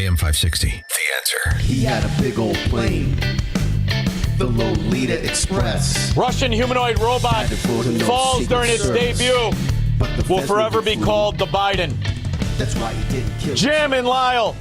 AM 560. The Answer. He had a big old plane, the Lolita Express. Russian humanoid robot falls during its debut. Will forever be called the Biden. That's why he didn't kill Jim and Lyle.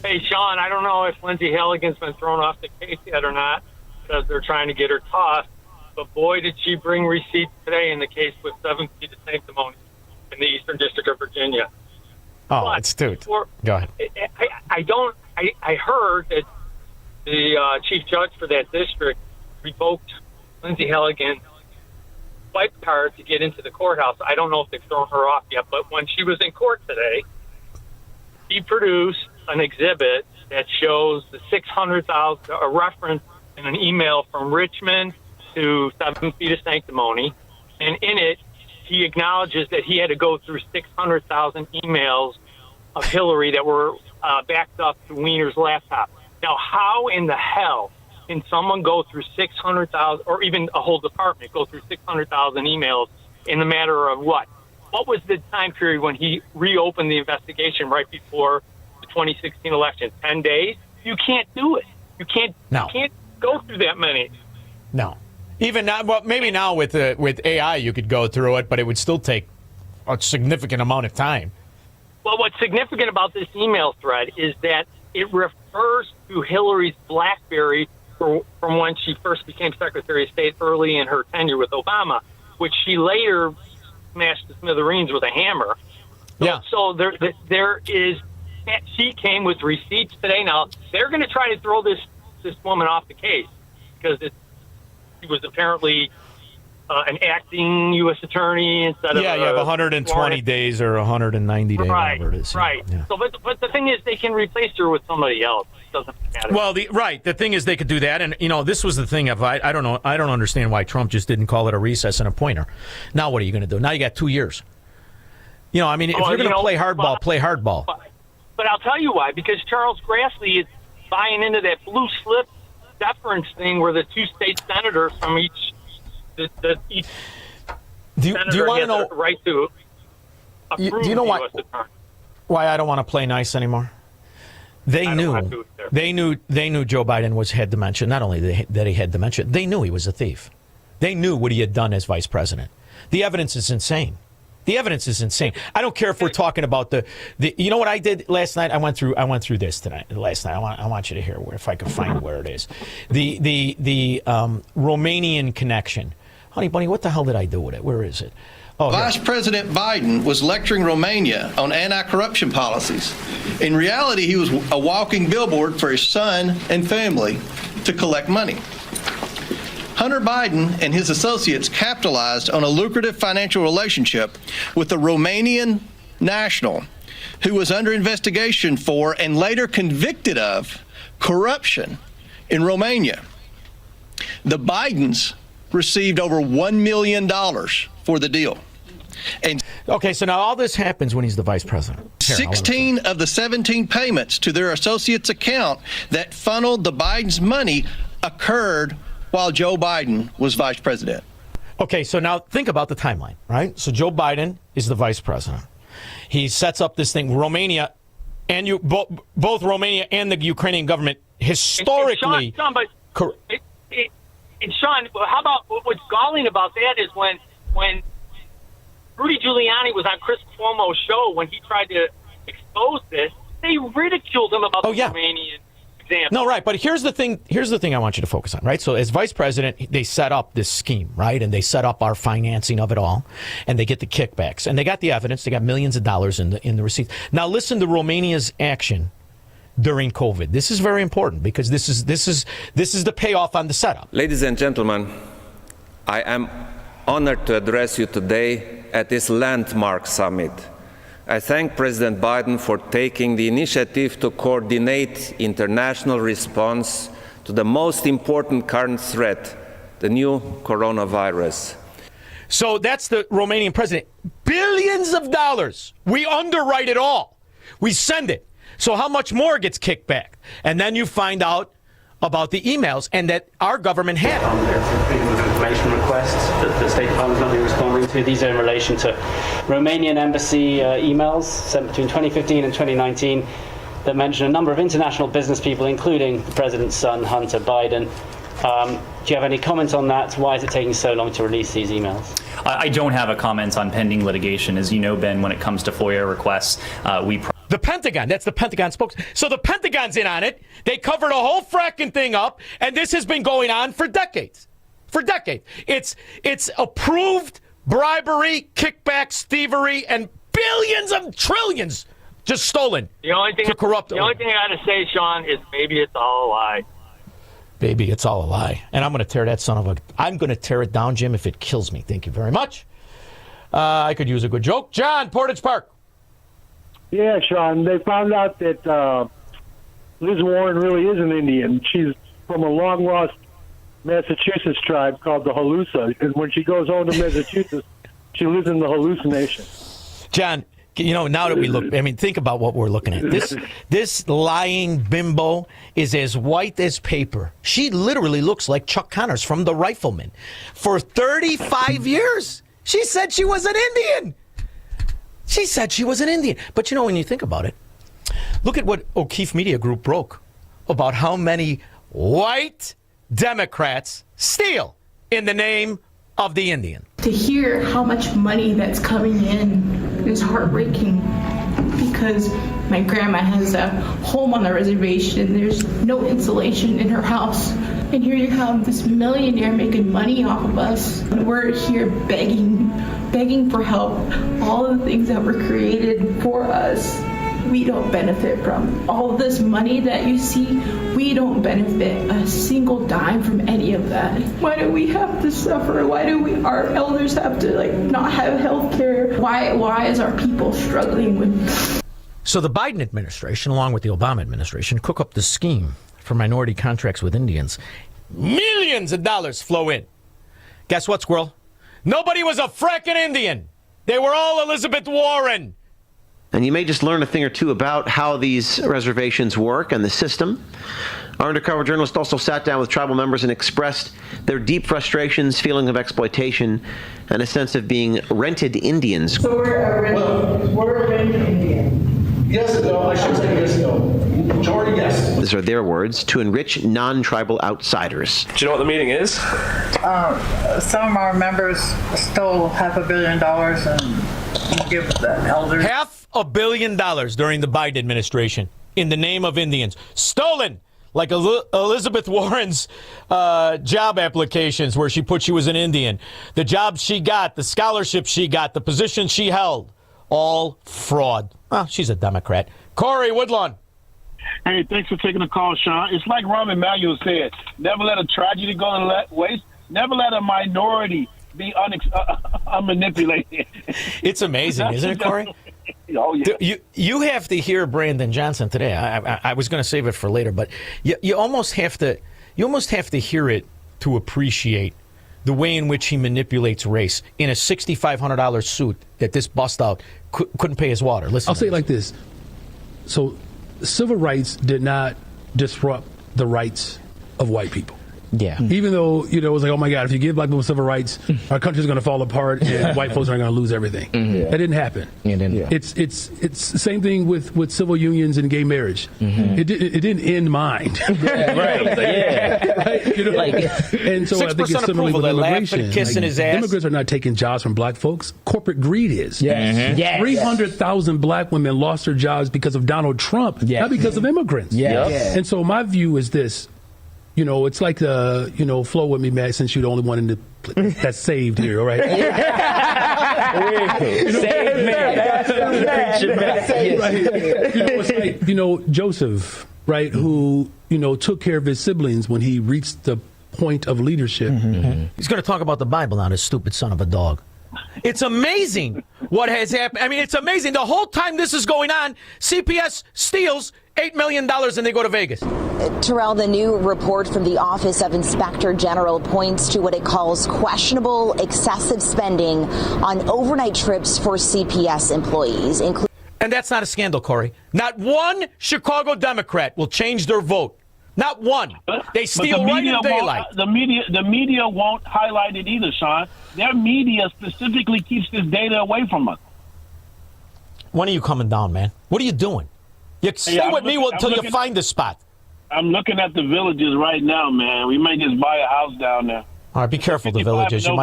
Hey, Sean, I don't know if Lindsay Halligan's been thrown off the case yet or not because they're trying to get her tossed. But boy, did she bring receipts today in the case with 7 feet of sanctimony in the Eastern District of Virginia. Oh, but astute. Go ahead. I heard that the chief judge for that district revoked Lindsay Halligan's swipe card to get into the courthouse. I don't know if they've thrown her off yet, but when she was in court today, he produced an exhibit that shows the 600,000, a reference in an email from Richmond to 7 feet of sanctimony, and in it, he acknowledges that he had to go through 600,000 emails of Hillary that were backed up to Weiner's laptop. Now, how in the hell can someone go through 600,000, or even a whole department go through 600,000 emails in the matter of what? What was the time period when he reopened the investigation right before the 2016 election? 10 days? You can't do it. You can't go through that many. No. Even now, well, maybe now with AI you could go through it, but it would still take a significant amount of time. Well, what's significant about this email thread is that it refers to Hillary's BlackBerry from when she first became Secretary of State early in her tenure with Obama, which she later smashed to smithereens with a hammer. So there is, she came with receipts today. Now, they're going to try to throw this woman off the case because she was apparently an acting U.S. attorney instead of... Yeah, you have 120 days or 190 days, whatever it is. Right. Yeah. So, but the thing is, they can replace her with somebody else. It doesn't matter. Well, the thing is, they could do that, and this was the thing of I don't know, I don't understand why Trump just didn't call it a recess and appoint her. Now, what are you going to do? Now you got 2 years. If you're going to play hardball, play hardball. But I'll tell you why. Because Charles Grassley is buying into that blue slip deference thing, where the 2 state senators from each. Do you want to know right to approve? Do you know why I don't want to play nice anymore? They knew Joe Biden had dementia. Not only that he had dementia, they knew he was a thief. They knew what he had done as vice president. The evidence is insane. I don't care if we're talking about the. You know what I did last night? I went through this tonight. Last night, I want you to hear if I can find where it is. The Romanian connection. Honey bunny, what the hell did I do with it? Where is it? Oh, Vice President Biden was lecturing Romania on anti-corruption policies. In reality, he was a walking billboard for his son and family to collect money. Hunter Biden and his associates capitalized on a lucrative financial relationship with a Romanian national who was under investigation for and later convicted of corruption in Romania. The Bidens received over $1 million for the deal. And okay, so now all this happens when he's the vice president. 16 of the 17 payments to their associates' account that funneled the Bidens' money occurred while Joe Biden was vice president. Okay, so now think about the timeline, right? So Joe Biden is the vice president. He sets up this thing. Romania, and both Romania and the Ukrainian government historically... And Sean, how about what's galling about that is when Rudy Giuliani was on Chris Cuomo's show, when he tried to expose this, they ridiculed him about the Romanian example. No, right, but here's the thing I want you to focus on, right? So as vice president, they set up this scheme, right? And they set up our financing of it all, and they get the kickbacks. And they got the evidence. They got millions of dollars in the receipts. Now listen to Romania's action during COVID. This is very important because this is the payoff on the setup. Ladies and gentlemen, I am honored to address you today at this landmark summit. I thank President Biden for taking the initiative to coordinate international response to the most important current threat, the new coronavirus. So that's the Romanian president. Billions of dollars. We underwrite it all. We send it. So how much more gets kicked back? And then you find out about the emails and that our government had. There's freedom of information requests that the State Department is not being responding to. These are in relation to Romanian embassy emails sent between 2015 and 2019 that mention a number of international business people, including the president's son, Hunter Biden. Do you have any comments on that? Why is it taking so long to release these emails? I don't have a comment on pending litigation. As you know, Ben, when it comes to FOIA requests, the Pentagon, that's the Pentagon spokesman. So the Pentagon's in on it. They covered a whole fracking thing up, and this has been going on for decades. For decades. It's approved bribery, kickbacks, thievery, and billions of trillions just stolen to corrupt. The only thing I got to say, Sean, is maybe it's all a lie. Baby, it's all a lie. And I'm going to tear that I'm going to tear it down, Jim, if it kills me. Thank you very much. I could use a good joke. John, Portage Park. Yeah, Sean, they found out that Liz Warren really is an Indian. She's from a long-lost Massachusetts tribe called the Halusa. And when she goes home to Massachusetts, she lives in the hallucination. John, now that we look, think about what we're looking at. This lying bimbo is as white as paper. She literally looks like Chuck Connors from The Rifleman. For 35 years, she said she was an Indian. She said she was an Indian. But when you think about it, look at what O'Keefe Media Group broke about how many white Democrats steal in the name of the Indian. To hear how much money that's coming in is heartbreaking, because my grandma has a home on the reservation. There's no insulation in her house. And here you have this millionaire making money off of us. And we're here begging for help. All of the things that were created for us, we don't benefit from. All of this money that you see, we don't benefit a single dime from any of that. Why do we have to suffer? Why do our elders have to not have health care? Why is our people struggling with? So the Biden administration, along with the Obama administration, cook up the scheme for minority contracts with Indians. Millions of dollars flow in. Guess what, Squirrel? Nobody was a fracking Indian. They were all Elizabeth Warren. And you may just learn a thing or two about how these reservations work and the system. Our undercover journalist also sat down with tribal members and expressed their deep frustrations, feelings of exploitation, and a sense of being rented Indians. So we're rented Indians. Yes, no, I should say yes, no. Majority, yes. These are their words, to enrich non-tribal outsiders. Do you know what the meaning is? Some of our members stole $500 million and give the elders. $500 million during the Biden administration in the name of Indians. Stolen, like Elizabeth Warren's job applications where she put she was an Indian. The jobs she got, the scholarships she got, the position she held. All fraud. Well, she's a Democrat. Corey Woodlawn. Hey, thanks for taking the call, Sean. It's like Rahm Emanuel said, never let a tragedy go to waste. Never let a minority be unmanipulated. It's amazing, isn't it, Corey? Oh, yeah. You have to hear Brandon Johnson today. I was going to save it for later, but you almost have to hear it to appreciate the way in which he manipulates race in a $6,500 suit that this bust out couldn't pay his water. Listen, I'll say it like this. So civil rights did not disrupt the rights of white people. Yeah. Even though, it was like, oh my God, if you give black people civil rights, our country's going to fall apart and white folks are going to lose everything. Mm-hmm. That didn't happen. It didn't. Yeah. It's the same thing with civil unions and gay marriage. Mm-hmm. It didn't end mine. Yeah, right. Yeah. Right, and so I think it's similarly with immigration. Kissing his ass. Immigrants are not taking jobs from black folks. Corporate greed is. Yes. Mm-hmm. Yes. 300,000 black women lost their jobs because of Donald Trump, not because of immigrants. Yes. Yes. And so my view is this. It's like flow with me, Matt, since you're the only one in the that's saved here, all right? Saved man. It's like, Joseph, right, who, took care of his siblings when he reached the point of leadership. Mm-hmm. He's going to talk about the Bible now, this stupid son of a dog. It's amazing what has happened. It's amazing. The whole time this is going on, CPS steals $8 million and they go to Vegas. Terrell, the new report from the Office of Inspector General points to what it calls questionable excessive spending on overnight trips for CPS employees. And that's not a scandal, Corey. Not one Chicago Democrat will change their vote. Not one. They steal right in daylight. The media won't highlight it either, Sean. Their media specifically keeps this data away from us. When are you coming down, man? What are you doing? You stay with me until you find the spot. I'm looking at the Villages right now, man. We may just buy a house down there. All right, be careful, the Villages. You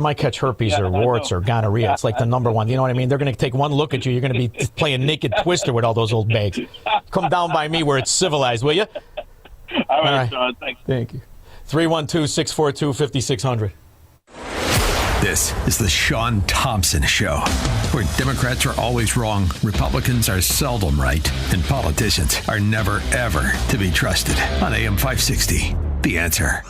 might catch herpes or warts or gonorrhea. It's like the number one. You know what I mean? They're going to take one look at you. You're going to be playing naked Twister with all those old bags. Come down by me where it's civilized, will you? All right, Sean. Thanks. Thank you. 312-642-5600. This is the Sean Thompson Show, where Democrats are always wrong, Republicans are seldom right, and politicians are never, ever to be trusted. On AM 560, The Answer.